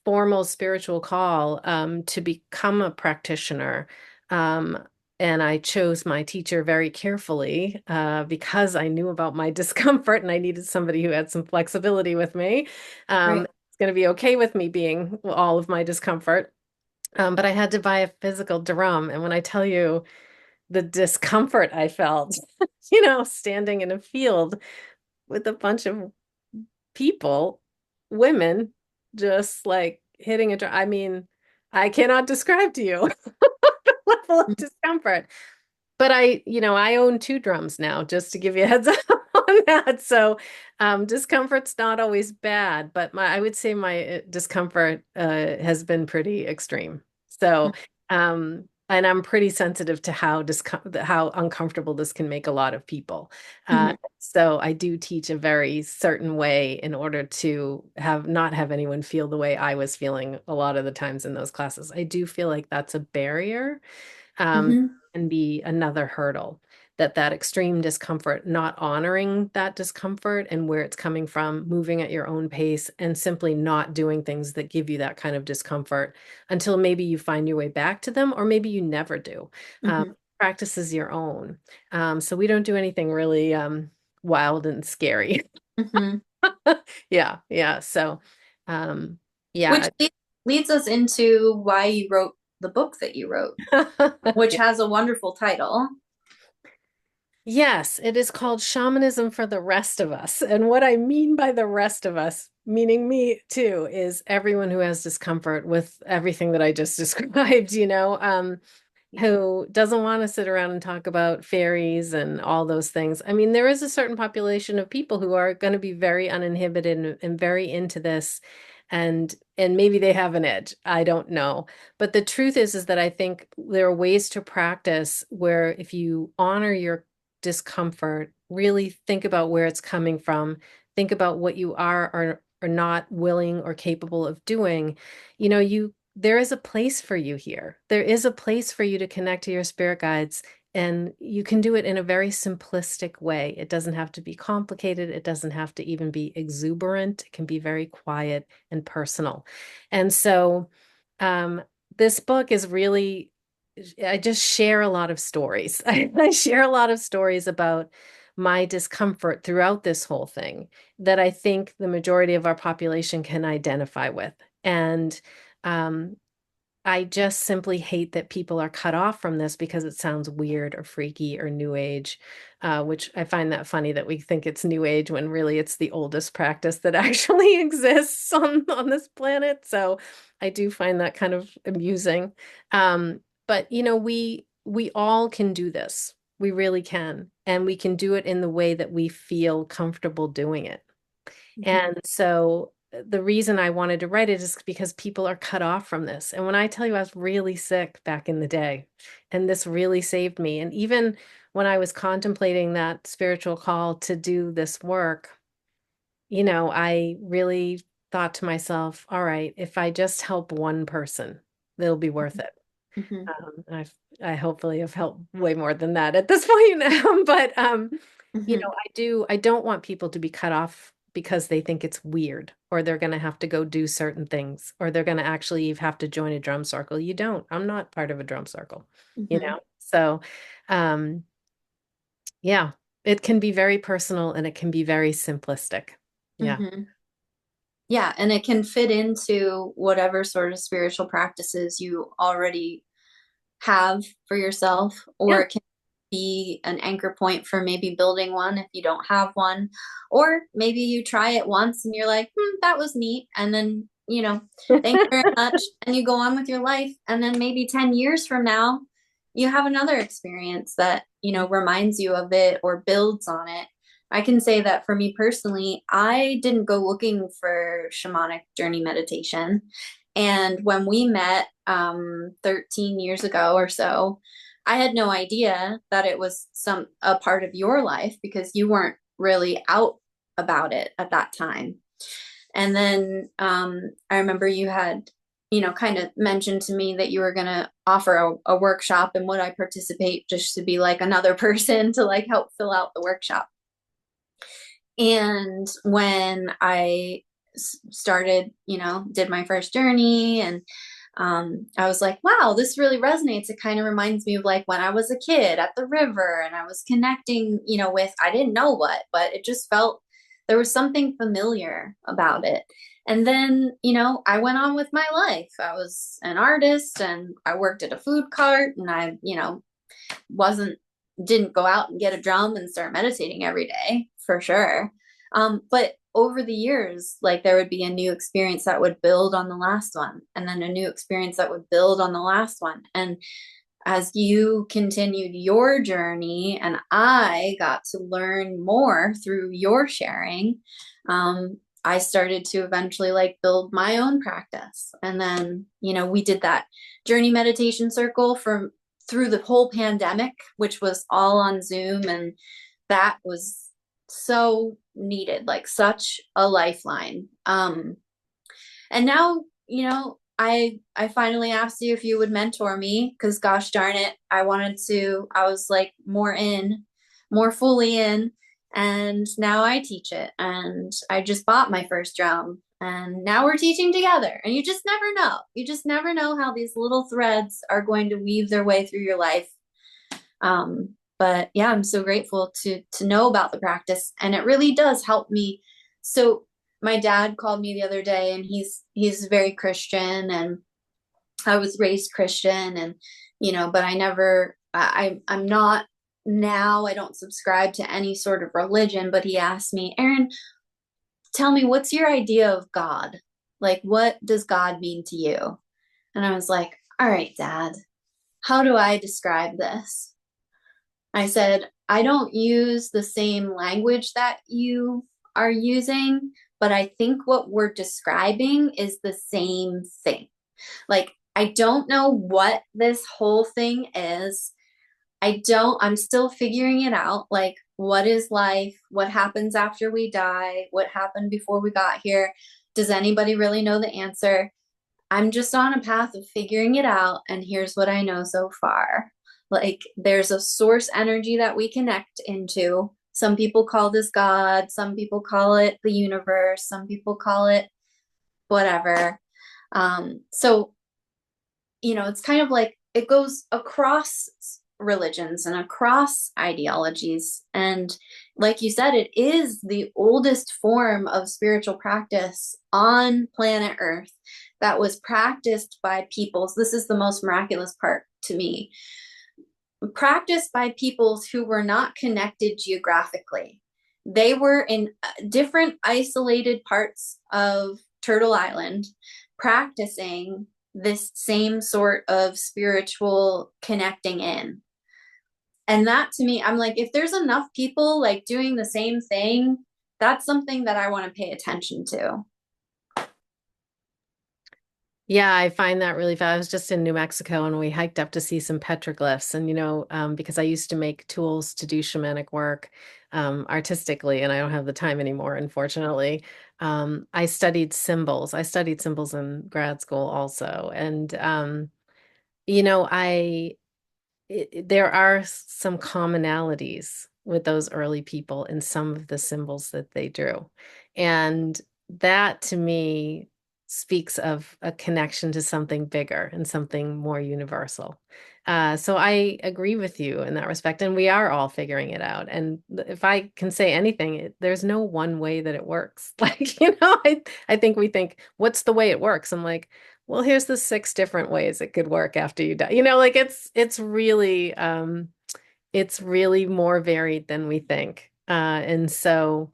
formal spiritual call, to become a practitioner. Um, and I chose my teacher very carefully, because I knew about my discomfort and I needed somebody who had some flexibility with me. Right. It's going to be okay with me being all of my discomfort. But I had to buy a physical drum. And when I tell you the discomfort I felt, standing in a field with a bunch of people, women, just like hitting a drum. I mean, I cannot describe to you the level of discomfort. But I own two drums now, just to give you a heads up on that. So, discomfort's not always bad, but I would say my discomfort has been pretty extreme. So, and I'm pretty sensitive to how uncomfortable this can make a lot of people. Hmm. So I do teach a very certain way in order to not have anyone feel the way I was feeling a lot of the times in those classes. I do feel like that's a barrier, um, Hmm. and be another hurdle, that extreme discomfort, not honoring that discomfort and where it's coming from, moving at your own pace, and simply not doing things that give you that kind of discomfort until maybe you find your way back to them, or maybe you never do. Um, Hmm. Practice is your own. So we don't do anything really wild and scary. Hmm. Yeah, yeah. So, um, Which yeah. leads us into why you wrote the book that you wrote, which has a wonderful title. Yes, it is called Shamanism for the Rest of Us. And what I mean by the rest of us, meaning me too, is everyone who has discomfort with everything that I just described, who doesn't want to sit around and talk about fairies and all those things. I mean, there is a certain population of people who are going to be very uninhibited and very into this, and maybe they have an edge. I don't know. But the truth is that I think there are ways to practice where if you honor your discomfort, really think about where it's coming from, think about what you are or not willing or capable of doing, you there is a place for you here. There is a place for you to connect to your spirit guides, and you can do it in a very simplistic way. It doesn't have to be complicated. It doesn't have to even be exuberant. It can be very quiet and personal. And so, um, this book is really, I just share a lot of stories. I share a lot of stories about my discomfort throughout this whole thing that I think the majority of our population can identify with. And um, I just simply hate that people are cut off from this because it sounds weird or freaky or new age, which I find that funny that we think it's new age when really it's the oldest practice that actually exists on this planet. So I do find that kind of amusing. But we all can do this. We really can. And we can do it in the way that we feel comfortable doing it. Mhm. And so the reason I wanted to write it is because people are cut off from this. And when I tell you I was really sick back in the day, and this really saved me. And even when I was contemplating that spiritual call to do this work, I really thought to myself, all right, if I just help one person, it'll be worth it. Mhm. I hopefully have helped way more than that at this point. But Mhm. I don't want people to be cut off because they think it's weird or they're going to have to go do certain things or they're going to actually have to join a drum circle. You don't. I'm not part of a drum circle, you Mhm. know? So, um, yeah, it can be very personal and it can be very simplistic. Yeah. Mhm. Yeah, and it can fit into whatever sort of spiritual practices you already have for yourself, or Yeah. it can be an anchor point for maybe building one if you don't have one. Or maybe you try it once and you're like, that was neat. And then, thank you very much. And you go on with your life. And then maybe 10 years from now, you have another experience that, reminds you of it or builds on it. I can say that for me personally, I didn't go looking for shamanic journey meditation. And when we met 13 years ago or so, I had no idea that it was a part of your life because you weren't really out about it at that time. And then I remember you had, kind of mentioned to me that you were going to offer a workshop, and would I participate just to be like another person to like help fill out the workshop. And when I started, did my first journey, and I was like, wow, this really resonates. It kind of reminds me of like when I was a kid at the river and I was connecting, with, I didn't know what, but it just felt there was something familiar about it. And then, I went on with my life. I was an artist and I worked at a food cart, and I, wasn't didn't go out and get a drum and start meditating every day for sure. But over the years, like there would be a new experience that would build on the last one, and then a new experience that would build on the last one. And as you continued your journey, and I got to learn more through your sharing, I started to eventually like build my own practice. And then, we did that journey meditation circle from through the whole pandemic, which was all on Zoom. And that was so needed, like such a lifeline. And now, I finally asked you if you would mentor me because gosh darn it, I was like more fully in. And now I teach it. And I just bought my first drum. And now we're teaching together. And you just never know. You just never know how these little threads are going to weave their way through your life. But yeah, I'm so grateful to know about the practice, and it really does help me. So my dad called me the other day, and he's very Christian, and I was raised Christian, and but I'm not now. I don't subscribe to any sort of religion. But he asked me, Erin, tell me, what's your idea of God? Like, what does God mean to you? And I was like, all right, Dad, how do I describe this? I said, I don't use the same language that you are using, but I think what we're describing is the same thing. Like, I don't know what this whole thing is. I'm still figuring it out. Like, what is life? What happens after we die? What happened before we got here? Does anybody really know the answer? I'm just on a path of figuring it out, and here's what I know so far. Like, there's a source energy that we connect into. Some people call this God, some people call it the universe, some people call it whatever. So, it's kind of like it goes across religions and across ideologies. And like you said, it is the oldest form of spiritual practice on planet Earth that was practiced by peoples. This is the most miraculous part to me. Practiced by peoples who were not connected geographically. They were in different isolated parts of Turtle Island practicing this same sort of spiritual connecting in. And that to me, I'm like, if there's enough people like doing the same thing, that's something that I want to pay attention to. Yeah, I find that really fun. I was just in New Mexico and we hiked up to see some petroglyphs. And, because I used to make tools to do shamanic work artistically, and I don't have the time anymore, unfortunately. I studied symbols. I studied symbols in grad school also. And, I there are some commonalities with those early people in some of the symbols that they drew. And that to me speaks of a connection to something bigger and something more universal. So I agree with you in that respect. And we are all figuring it out. And if I can say anything, there's no one way that it works. Like, I think we think, what's the way it works? I'm like, well, here's the six different ways it could work after you die. Like it's really more varied than we think. And so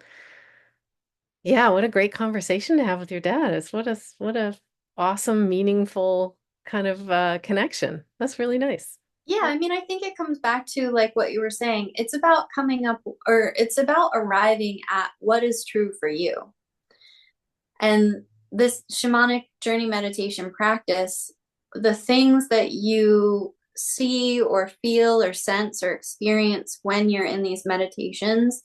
yeah, what a great conversation to have with your dad. It's what a awesome, meaningful kind of connection. That's really nice. Yeah, I mean, I think it comes back to like what you were saying. It's about coming up, or it's about arriving at what is true for you. And this shamanic journey meditation practice, the things that you see or feel or sense or experience when you're in these meditations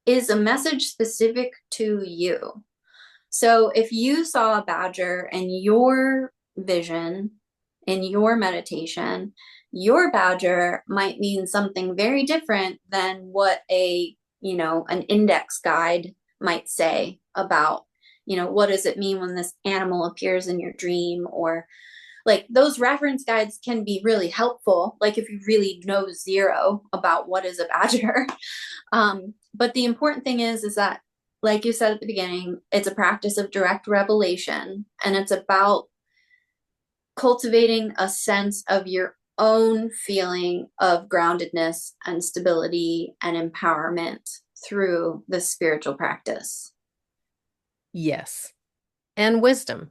is a message specific to you. So if you saw a badger in your vision, in your meditation, your badger might mean something very different than what an index guide might say about, what does it mean when this animal appears in your dream, or like those reference guides can be really helpful, like if you really know zero about what is a badger. But the important thing is that, like you said at the beginning, it's a practice of direct revelation, and it's about cultivating a sense of your own feeling of groundedness and stability and empowerment through the spiritual practice. Yes. And wisdom,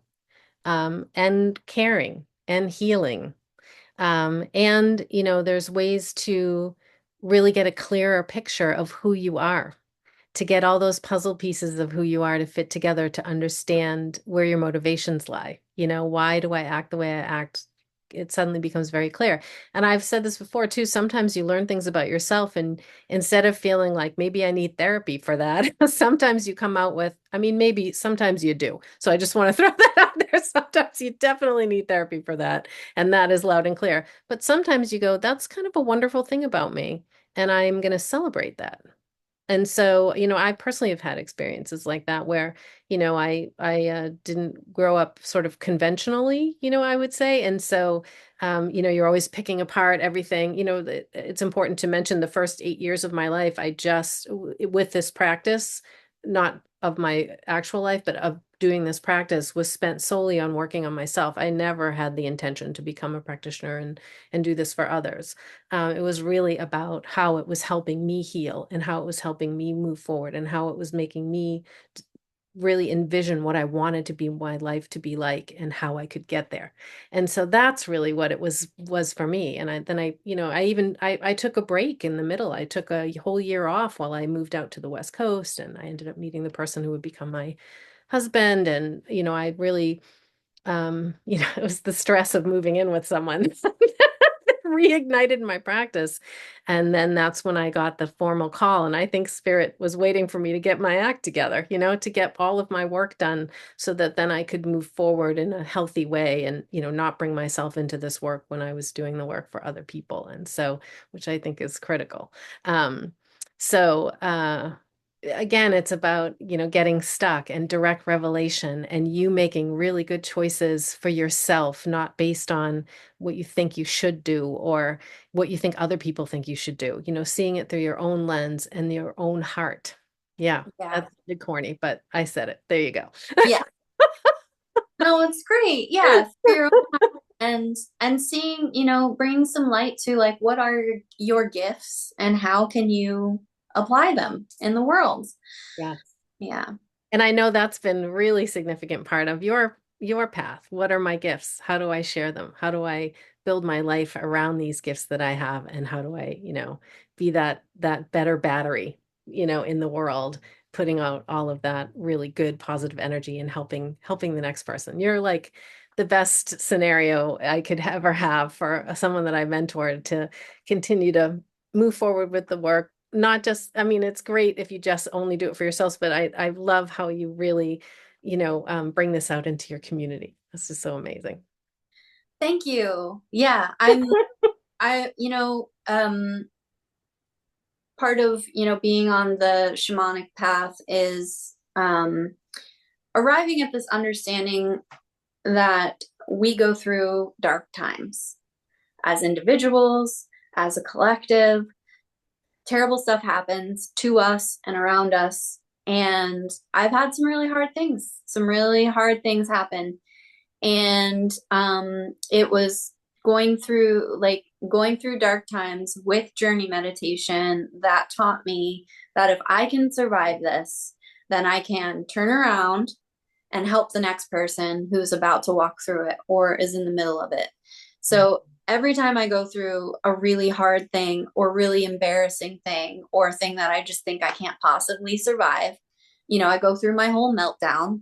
and caring and healing. And, there's ways to really get a clearer picture of who you are, to get all those puzzle pieces of who you are to fit together, to understand where your motivations lie. Why do I act the way I act? It suddenly becomes very clear. And I've said this before too. Sometimes you learn things about yourself, and instead of feeling like maybe I need therapy for that, sometimes you come out with, I mean, maybe sometimes you do. So I just want to throw that out there. Sometimes you definitely need therapy for that. And that is loud and clear. But sometimes you go, that's kind of a wonderful thing about me. And I'm going to celebrate that. And so, I personally have had experiences like that where, I didn't grow up sort of conventionally, I would say. And so, you're always picking apart everything. It's important to mention the first 8 years of my life, with this practice, not of my actual life, but of doing this practice, was spent solely on working on myself. I never had the intention to become a practitioner and do this for others. It was really about how it was helping me heal and how it was helping me move forward and how it was making me really envision what I wanted to be my life to be like and how I could get there. And so that's really what it was for me. And I took a break in the middle. I took a whole year off while I moved out to the West Coast, and I ended up meeting the person who would become my husband. And I really it was the stress of moving in with someone reignited my practice. And then that's when I got the formal call. And I think Spirit was waiting for me to get my act together, to get all of my work done so that then I could move forward in a healthy way and, not bring myself into this work when I was doing the work for other people. And so, which I think is critical. Um, so, again, it's about, getting stuck and direct revelation and you making really good choices for yourself, not based on what you think you should do or what you think other people think you should do, seeing it through your own lens and your own heart. Yeah, Yeah. that's a bit corny, but I said it. There you go. Yeah. No, it's great. Yeah. For your own and seeing, bringing some light to like what are your gifts and how can you apply them in the world. Yeah. Yeah. And I know that's been really significant part of your path. What are my gifts? How do I share them? How do I build my life around these gifts that I have? And how do I, be that better battery, in the world, putting out all of that really good positive energy and helping the next person. You're like the best scenario I could ever have for someone that I mentored to continue to move forward with the work. Not just, I mean, it's great if you just only do it for yourselves, but I love how you really, bring this out into your community. This is so amazing. Thank you. Yeah. I, part of, being on the shamanic path is arriving at this understanding that we go through dark times as individuals, as a collective. Terrible stuff happens to us and around us. And I've had some really hard things happen. And it was going through dark times with journey meditation that taught me that if I can survive this, then I can turn around and help the next person who's about to walk through it or is in the middle of it. So every time I go through a really hard thing or really embarrassing thing or a thing that I just think I can't possibly survive, I go through my whole meltdown.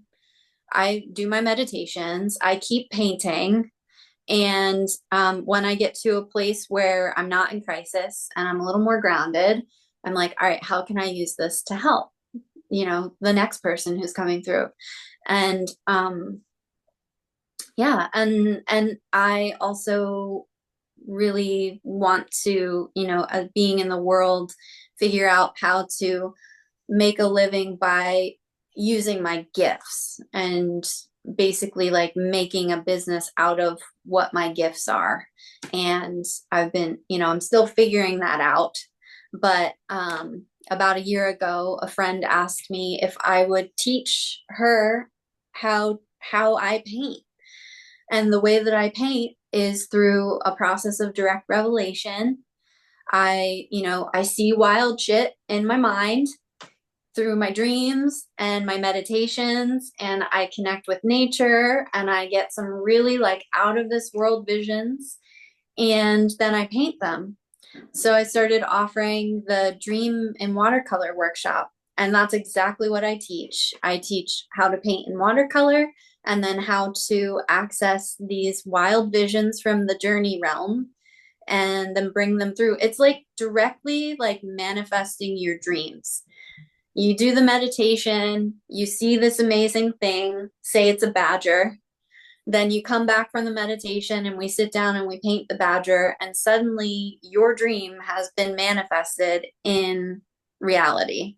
I do my meditations. I keep painting. And when I get to a place where I'm not in crisis and I'm a little more grounded, I'm like, all right, how can I use this to help, the next person who's coming through? And yeah, and I also really want to, being in the world, figure out how to make a living by using my gifts and basically like making a business out of what my gifts are. And I've been, I'm still figuring that out. But about a year ago, a friend asked me if I would teach her how I paint. And the way that I paint is through a process of direct revelation. I see wild shit in my mind through my dreams and my meditations, and I connect with nature and I get some really like out of this world visions, and then I paint them. So I started offering the dream in watercolor workshop, and that's exactly what I teach. I teach how to paint in watercolor and then how to access these wild visions from the journey realm and then bring them through. It's like directly like manifesting your dreams. You do the meditation, you see this amazing thing, say it's a badger, then you come back from the meditation and we sit down and we paint the badger, and suddenly your dream has been manifested in reality.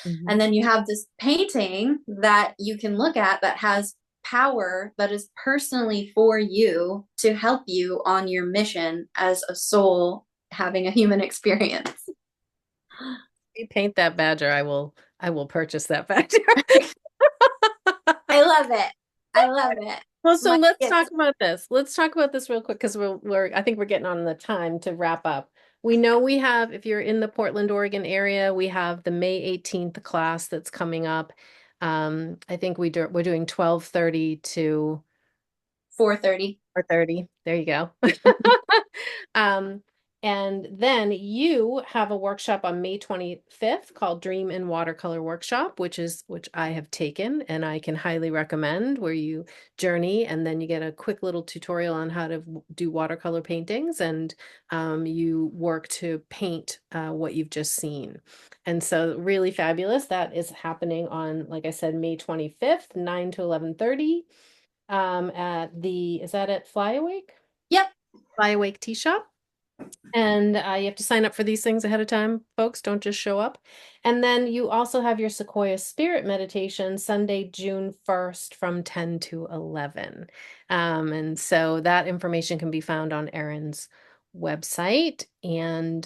Mhm. And then you have this painting that you can look at that has power that is personally for you to help you on your mission as a soul having a human experience. You paint that badger, I will purchase that badger. I love it. I love it. Well, so My let's talk kids. about this. Let's talk about this real quick because I think we're getting on the time to wrap up. We know we have, if you're in the Portland, Oregon area, we have the May 18th class that's coming up. I think we're doing 12:30 to 4:30. 4:30. There you go. Um, And then you have a workshop on May 25th called Dream in Watercolor Workshop, which I have taken and I can highly recommend, where you journey and then you get a quick little tutorial on how to do watercolor paintings, and you work to paint what you've just seen. And so really fabulous. That is happening on, like I said, May 25th, 9 to 11:30 at is that at Fly Awake? Yep. Fly Awake Tea Shop. And you have to sign up for these things ahead of time, folks. Don't just show up. And then you also have your Sequoia Spirit meditation Sunday, June 1st from 10 to 11. And so that information can be found on Erin's website. And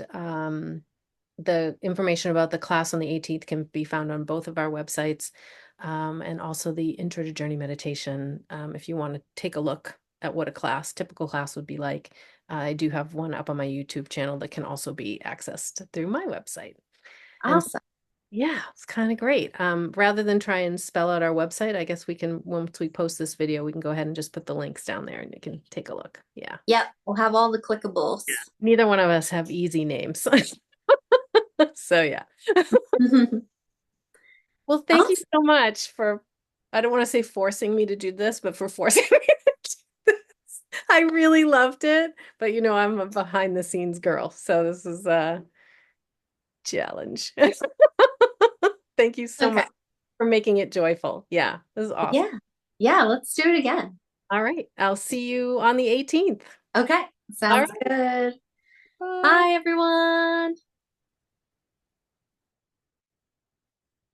the information about the class on the 18th can be found on both of our websites. And also the Intro to Journey Meditation, if you want to take a look at what a typical class would be like. I do have one up on my YouTube channel that can also be accessed through my website. And Awesome. yeah, it's kind of great. Rather than try and spell out our website, I guess we can, once we post this video, we can go ahead and just put the links down there and you can take a look. Yeah. Yep. We'll have all the clickables. Neither one of us have easy names. So yeah. Well, thank you Awesome. so much for, I don't want to say forcing me to do this, but for forcing me to do this. I really loved it, but I'm a behind the scenes girl, so this is a challenge. Thank you so Okay. much for making it joyful. Yeah, this is awesome. Yeah. Yeah. Let's do it again. All right, I'll see you on the 18th. Okay. All Sounds right, good. bye. Bye, everyone.